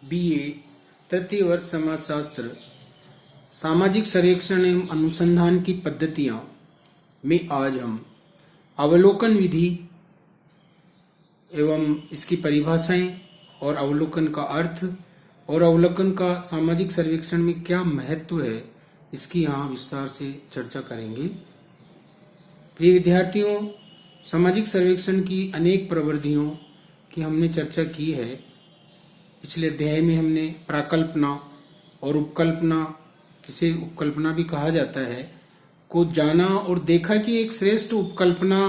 BA तृतीय वर्ष समाजशास्त्र सामाजिक सर्वेक्षण एवं अनुसंधान की पद्धतियां में आज हम अवलोकन विधि एवं इसकी परिभाषाएं और अवलोकन का अर्थ और अवलोकन का सामाजिक सर्वेक्षण में क्या महत्व है, इसकी यहाँ विस्तार से चर्चा करेंगे। प्रिय विद्यार्थियों, सामाजिक सर्वेक्षण की अनेक प्रवृत्तियों की हमने चर्चा की है। पिछले अध्याय में हमने प्राकल्पना और उपकल्पना, किसे उपकल्पना भी कहा जाता है, को जाना और देखा कि एक श्रेष्ठ उपकल्पना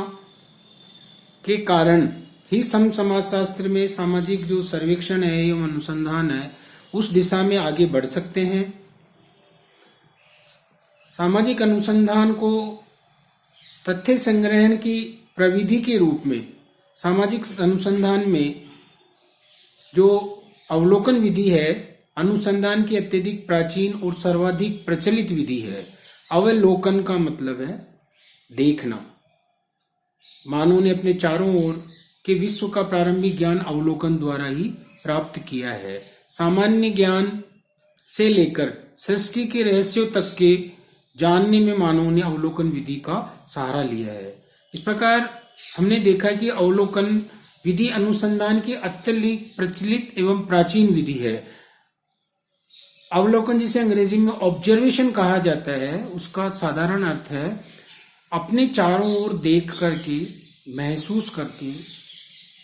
के कारण ही समाजशास्त्र में सामाजिक जो सर्वेक्षण है एवं अनुसंधान है उस दिशा में आगे बढ़ सकते हैं। सामाजिक अनुसंधान को तथ्य संग्रहण की प्रविधि के रूप में सामाजिक अनुसंधान में जो अवलोकन विधि है, अनुसंधान की अत्यधिक प्राचीन और सर्वाधिक प्रचलित विधि है। अवलोकन का मतलब है देखना। मानव ने अपने चारों ओर के विश्व का प्रारंभिक ज्ञान अवलोकन द्वारा ही प्राप्त किया है। सामान्य ज्ञान से लेकर सृष्टि के रहस्यों तक के जानने में मानव ने अवलोकन विधि का सहारा लिया है। इस प्रकार हमने देखा कि अवलोकन विधि अनुसंधान की अत्यधिक प्रचलित एवं प्राचीन विधि है। अवलोकन, जिसे अंग्रेजी में ऑब्जर्वेशन कहा जाता है, उसका साधारण अर्थ है अपने चारों ओर देख करके, महसूस करके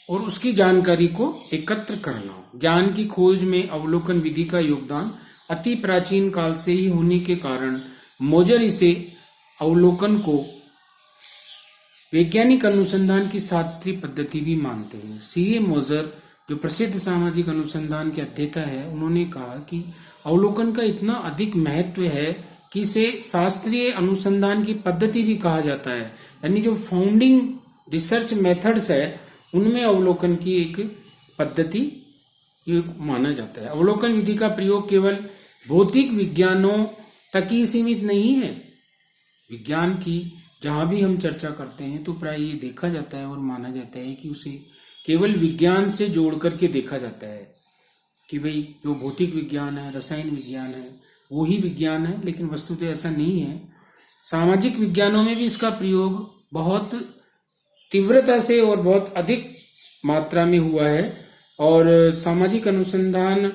और उसकी जानकारी को एकत्र करना। ज्ञान की खोज में अवलोकन विधि का योगदान अति प्राचीन काल से ही होने के कारण मोजर इसे अवलोकन को वैज्ञानिक अनुसंधान की शास्त्रीय पद्धति भी मानते हैं। सीए मोजर, जो प्रसिद्ध सामाजिक अनुसंधान के अध्येता है, उन्होंने कहा कि अवलोकन का इतना अधिक महत्व है कि इसे शास्त्रीय अनुसंधान की पद्धति भी कहा जाता है। यानी जो फाउंडिंग रिसर्च मेथड्स है उनमें अवलोकन की एक पद्धति ये माना जाता है। अवलोकन विधि का प्रयोग केवल भौतिक विज्ञानों तक ही सीमित नहीं है। विज्ञान की जहाँ भी हम चर्चा करते हैं तो प्राय ये देखा जाता है और माना जाता है कि उसे केवल विज्ञान से जोड़ करके देखा जाता है कि भाई जो भौतिक विज्ञान है, रसायन विज्ञान है, वो ही विज्ञान है, लेकिन वस्तुतः ऐसा नहीं है। सामाजिक विज्ञानों में भी इसका प्रयोग बहुत तीव्रता से और बहुत अधिक मात्रा में हुआ है और सामाजिक अनुसंधान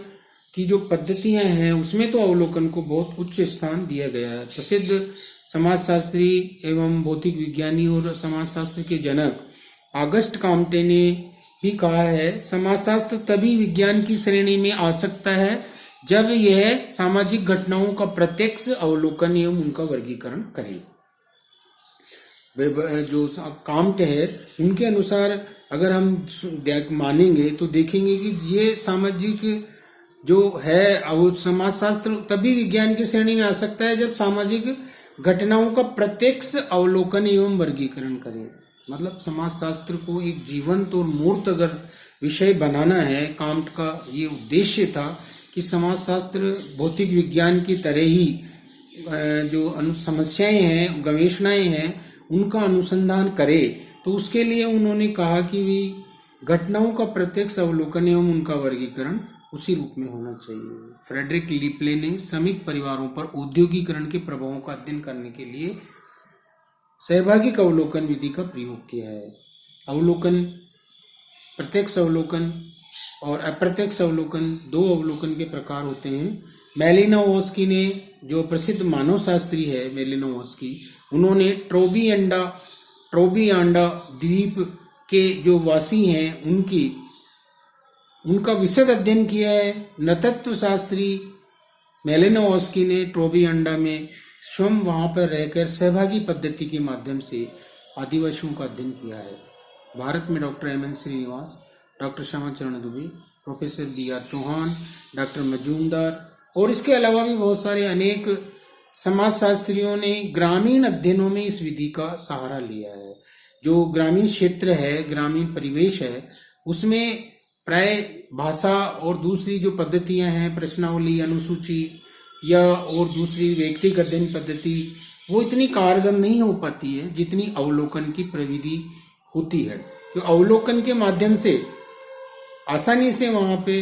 की जो पद्धतियां हैं उसमें तो अवलोकन को बहुत उच्च स्थान दिया गया है। प्रसिद्ध समाजशास्त्री एवं भौतिक विज्ञानी और समाजशास्त्र के जनक ऑगस्ट कॉम्टे ने भी कहा है, समाजशास्त्र तभी विज्ञान की श्रेणी में आ सकता है जब यह सामाजिक घटनाओं का प्रत्यक्ष अवलोकन एवं उनका वर्गीकरण करे। जो कांट है उनके अनुसार अगर हम मानेंगे तो देखेंगे कि ये सामाजिक जो है वो समाजशास्त्र तभी विज्ञान की श्रेणी में आ सकता है जब सामाजिक घटनाओं का प्रत्यक्ष अवलोकन एवं वर्गीकरण करे। मतलब समाजशास्त्र को एक जीवंत और मूर्त अगर विषय बनाना है, कांट का ये उद्देश्य था कि समाजशास्त्र भौतिक विज्ञान की तरह ही जो समस्याएं हैं, गवेषणाएं हैं, उनका अनुसंधान करे। तो उसके लिए उन्होंने कहा कि भी घटनाओं का प्रत्यक्ष अवलोकन एवं उनका वर्गीकरण उसी रूप में होना चाहिए। फ्रेडरिक लिपले ने श्रमिक परिवारों पर औद्योगिकरण के प्रभावों का अध्ययन करने के लिए सहभागिक अवलोकन विधि का प्रयोग किया है। अवलोकन, प्रत्यक्ष अवलोकन और अप्रत्यक्ष अवलोकन, दो अवलोकन के प्रकार होते हैं। मेलिनोवस्की ने, जो प्रसिद्ध मानव शास्त्री है मेलिनोवस्की, उन्होंने ट्रोबियांडा द्वीप के जो वासी हैं उनका विशद अध्ययन किया है। नृतत्व शास्त्री मेलिनोवस्की ने ट्रोबियांडा में स्वयं वहां पर रहकर सहभागी पद्धति के माध्यम से आदिवासियों का अध्ययन किया है। भारत में doctor M N Srinivas, doctor Shyamacharan Dube, professor BR Chauhan, doctor Majumdar और इसके अलावा भी बहुत सारे अनेक समाजशास्त्रियों ने ग्रामीण अध्ययनों में इस विधि का सहारा लिया है। जो ग्रामीण क्षेत्र है, ग्रामीण परिवेश है, उसमें प्राय भाषा और दूसरी जो पद्धतियां हैं, प्रश्नावली, अनुसूची या और दूसरी व्यक्तिगत अध्ययन पद्धति, वो इतनी कारगर नहीं हो पाती है जितनी अवलोकन की प्रविधि होती है। तो अवलोकन के माध्यम से आसानी से वहां पे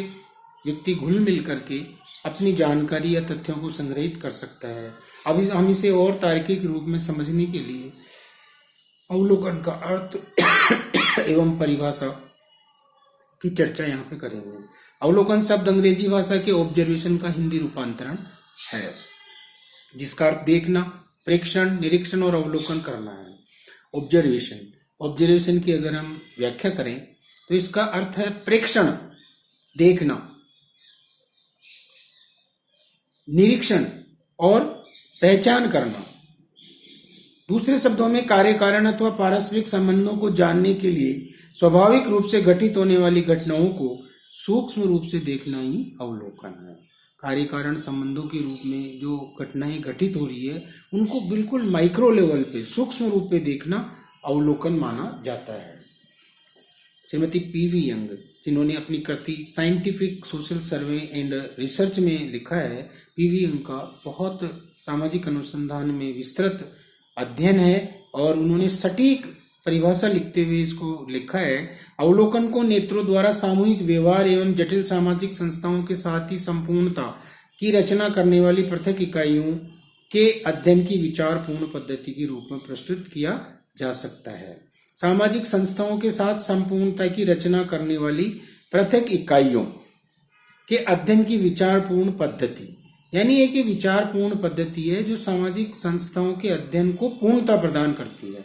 व्यक्ति घुल मिल करके अपनी जानकारी या तथ्यों को संग्रहित कर सकता है। अब हम इसे और तार्किक रूप में समझने के लिए अवलोकन का अर्थ एवं परिभाषा की चर्चा यहाँ पे करेंगे। अवलोकन शब्द अंग्रेजी भाषा के ऑब्जर्वेशन का हिंदी रूपांतरण है, जिसका अर्थ देखना, प्रेक्षण, निरीक्षण और अवलोकन करना है। ऑब्जर्वेशन की अगर हम व्याख्या करें तो इसका अर्थ है प्रेक्षण, देखना, निरीक्षण और पहचान करना। दूसरे शब्दों में कार्य कारण अथवा पारस्परिक संबंधों को जानने के लिए स्वाभाविक रूप से घटित होने वाली घटनाओं को सूक्ष्म रूप से देखना ही अवलोकन है। कार्य कारण संबंधों के रूप में जो घटनाएं घटित हो रही है उनको बिल्कुल माइक्रो लेवल पे, सूक्ष्म रूप पे देखना अवलोकन माना जाता है। श्रीमती पीवी यंग, जिन्होंने अपनी कृति scientific social survey and research में लिखा है, पीवी यंग का बहुत सामाजिक अनुसंधान में विस्तृत अध्ययन है और उन्होंने सटीक परिभाषा लिखते हुए इसको लिखा है। अवलोकन को नेत्रों द्वारा सामूहिक व्यवहार एवं जटिल सामाजिक संस्थाओं के साथ ही संपूर्णता की रचना करने वाली पृथक इकाइयों के अध्ययन की विचारपूर्ण पद्धति के रूप में प्रस्तुत किया जा सकता है। सामाजिक संस्थाओं के साथ संपूर्णता की रचना करने वाली पृथक इकाइयों के अध्ययन की विचारपूर्ण पद्धति, यानी एक विचारपूर्ण पद्धति है जो सामाजिक संस्थाओं के अध्ययन को पूर्णता प्रदान करती है।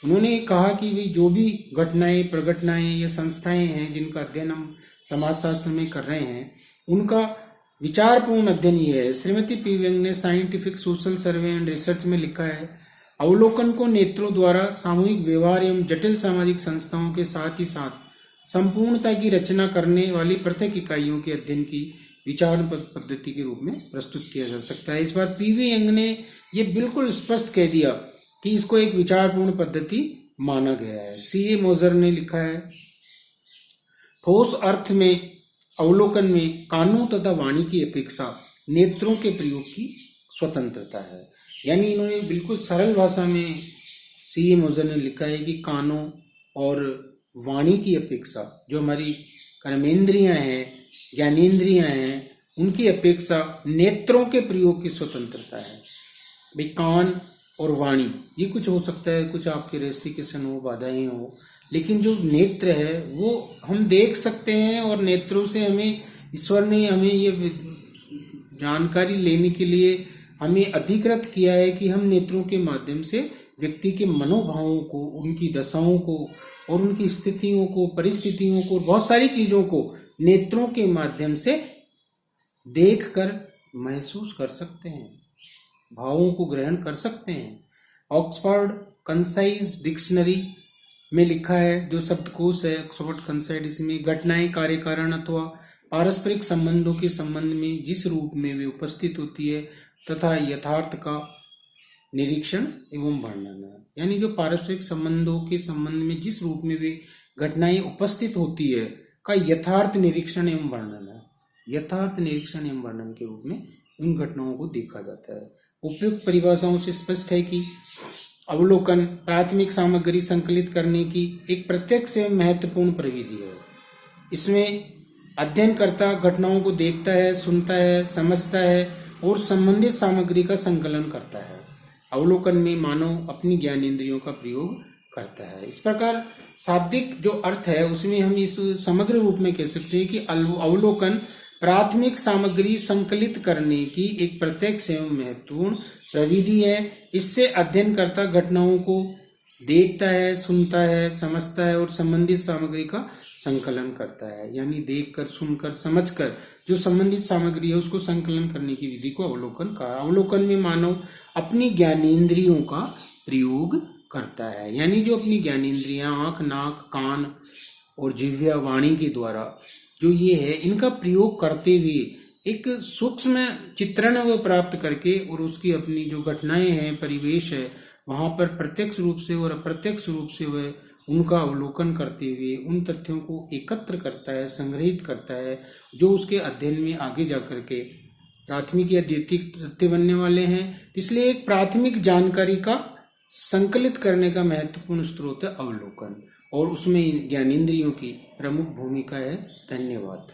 उन्होंने कहा कि भाई जो भी घटनाएं, प्रघटनाएं या संस्थाएं हैं जिनका अध्ययन हम समाजशास्त्र में कर रहे हैं, उनका विचारपूर्ण अध्ययन ये है। श्रीमती पी व्यंग ने scientific social survey and research में लिखा है, अवलोकन को नेत्रों द्वारा सामूहिक व्यवहार एवं जटिल सामाजिक संस्थाओं के साथ ही साथ संपूर्णता की रचना करने वाली पृथक इकाइयों के अध्ययन की विचार पद्धति के रूप में प्रस्तुत किया जा सकता है। इस बार पीवी यंग ने ये बिल्कुल स्पष्ट कह दिया कि इसको एक विचारपूर्ण पद्धति माना गया है। सीए मोजर ने लिखा है, ठोस अर्थ में अवलोकन में कानों तथा वाणी की अपेक्षा नेत्रों के प्रयोग की स्वतंत्रता है। यानी इन्होंने बिल्कुल सरल भाषा में सीए मोजर ने लिखा है कि कानों और वाणी की अपेक्षा जो हमारी कर्मेंद्रियां हैं, ज्ञानेंद्रियां हैं, उनकी अपेक्षा नेत्रों के प्रयोग की स्वतंत्रता है। भाई कान और वाणी ये कुछ हो सकता है, कुछ आपके रेस्ट्रिक्शन हो, बाधाएं हो, लेकिन जो नेत्र है वो हम देख सकते हैं और नेत्रों से हमें ईश्वर ने हमें ये जानकारी लेने के लिए हमें अधिकृत किया है कि हम नेत्रों के माध्यम से व्यक्ति के मनोभावों को, उनकी दशाओं को और उनकी स्थितियों को, परिस्थितियों को, बहुत सारी चीजों को नेत्रों के माध्यम से देखकर महसूस कर सकते हैं, भावों को ग्रहण कर सकते हैं। ऑक्सफोर्ड कंसाइज डिक्शनरी में लिखा है, जो शब्दकोश है ऑक्सफोर्ड कंसाइज, इसमें घटनाएं कार्य कारण अथवा पारस्परिक संबंधों के संबंध में जिस रूप में वे उपस्थित होती है तथा यथार्थ का निरीक्षण एवं वर्णन है। यानी जो पारस्परिक संबंधों के संबंध में जिस रूप में वे घटनाएं उपस्थित होती है का यथार्थ निरीक्षण एवं वर्णन है। यथार्थ निरीक्षण एवं वर्णन के रूप में उन घटनाओं को देखा जाता है। उपयुक्त परिभाषाओं से स्पष्ट है कि अवलोकन प्राथमिक सामग्री संकलित करने की एक प्रत्यक्ष एवं महत्वपूर्ण प्रविधि है। इसमें अध्ययनकर्ता घटनाओं को देखता है, सुनता है, समझता है और संबंधित सामग्री का संकलन करता है। अवलोकन में मानव अपनी ज्ञानेंद्रियों का प्रयोग करता है। इस प्रकार शाब्दिक जो अर्थ है उसमें हम इस समग्र रूप में कह सकते हैं कि अवलोकन प्राथमिक सामग्री संकलित करने की एक प्रत्यक्ष एवं महत्वपूर्ण प्रविधि है। इससे अध्ययनकर्ता घटनाओं को देखता है, सुनता है, समझता है और संबंधित सामग्री का संकलन करता है। यानी देखकर, सुनकर, समझकर जो संबंधित सामग्री है उसको संकलन करने की विधि को अवलोकन कहा। अवलोकन में मानव अपनी ज्ञानेंद्रियों का प्रयोग करता है। यानी जो अपनी ज्ञानेंद्रियां आंख, नाक, कान और जिह्वा, वाणी के द्वारा जो ये है इनका प्रयोग करते हुए एक सूक्ष्म चित्रण वो प्राप्त करके और उसकी अपनी जो घटनाएं हैं, परिवेश है, वहां पर प्रत्यक्ष रूप से और अप्रत्यक्ष रूप से वह उनका अवलोकन करते हुए उन तथ्यों को एकत्र करता है, संग्रहित करता है, जो उसके अध्ययन में आगे जाकर के प्राथमिक या द्वितीयक तथ्य बनने वाले हैं। इसलिए एक प्राथमिक जानकारी का संकलित करने का महत्वपूर्ण स्रोत है अवलोकन और उसमें ज्ञानेंद्रियों की प्रमुख भूमिका है। धन्यवाद।